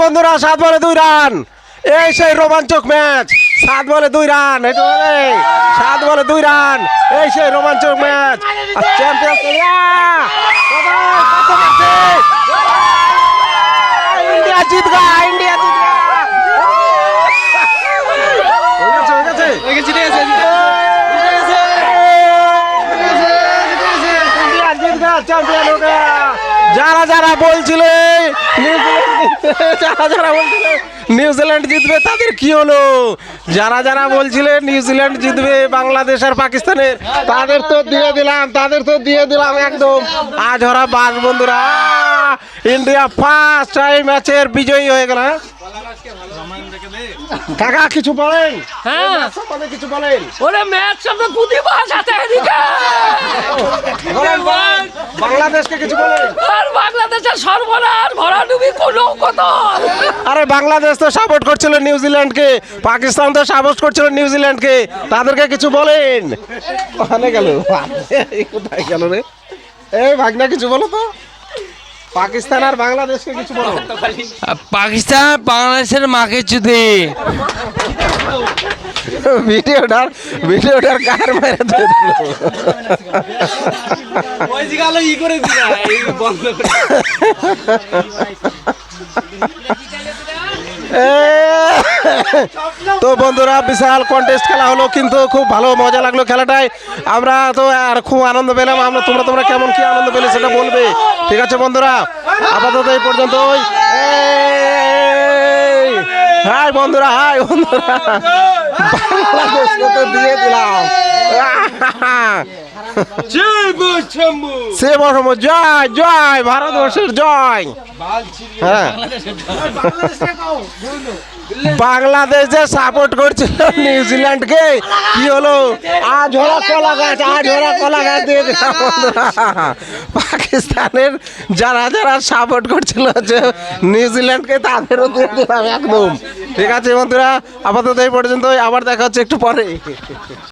বন্ধুরা 7 বলে 2 রান। এই সেই রোমাঞ্চক ম্যাচ। 7 বলে 2 রান। 7 বলে 2 রান। এই সেই রোমাঞ্চক ম্যাচ। চ্যাম্পিয়ন ইন্ডিয়া জিত গা, ইন্ডিয়া জিত গা। চ্যাম্পিয়ন हो गया। যারা যারা বলছিলে নিউজিল্যান্ড জিতবে তাদের কি হলো? যারা যারা বলছিলে নিউজিল্যান্ড জিতবে বাংলাদেশ আর পাকিস্তানের, তাদের তো দিয়ে দিলাম একদম। আজ ওরা বাস বন্ধুরা, ইন্ডিয়া ফার্স্ট টাইম ম্যাচের বিজয়ী হয়ে গেল। কাকা কিছু বলেন? হ্যাঁ, কিছু বলেন। ওরে ম্যাচ সব কুদি বাসাতে এদিকে বাংলাদেশকে কিছু বলেন। আর বাংলাদেশের সর্বনাশ ভরাডুবি কোনো কত। আরে বাংলাদেশ তো সাপোর্ট করছিল নিউজিল্যান্ডকে, পাকিস্তান তো সাপোর্ট করছিল নিউজিল্যান্ডকে, তাদেরকে কিছু বলেন। ওখানে গেল, কোথায় গেল রে? এই ভাগনা কিছু বলো তো, পাকিস্তান আর বাংলাদেশকে কিছু বলো। পাকিস্তান বাংলাদেশের মাকে চুদি ভিডিওটার কার মেরে দিয়ে দিল। তো বন্ধুরা বিশাল কন্টেস্ট খেলা হলো, কিন্তু খুব ভালো মজা লাগলো খেলাটায়। আমরা তো আর খুব আনন্দ পেলাম। তোমরা কেমন কি আনন্দ পেলে সেটা বলবে, ঠিক আছে বন্ধুরা? আপাতত এই পর্যন্ত। হাই বন্ধুরা, বাংলাদেশকে তো দিয়ে দিলাম। জয় জয় ভারতবর্ষের জয়। হ্যাঁ, বাংলাদেশ যে সাপোর্ট করছিল নিউজিল্যান্ডকে, কি হলো? আজ ওরা কলা গাছ দিয়ে দিলাম বন্ধুরা। পাকিস্তানের যারা যারা সাপোর্ট করছিল যে নিউজিল্যান্ডকে, তাদেরও দিয়ে দিলাম একদম। ঠিক আছে বন্ধুরা, আপাতত এই পর্যন্ত। আবার দেখা হচ্ছে একটু পরে।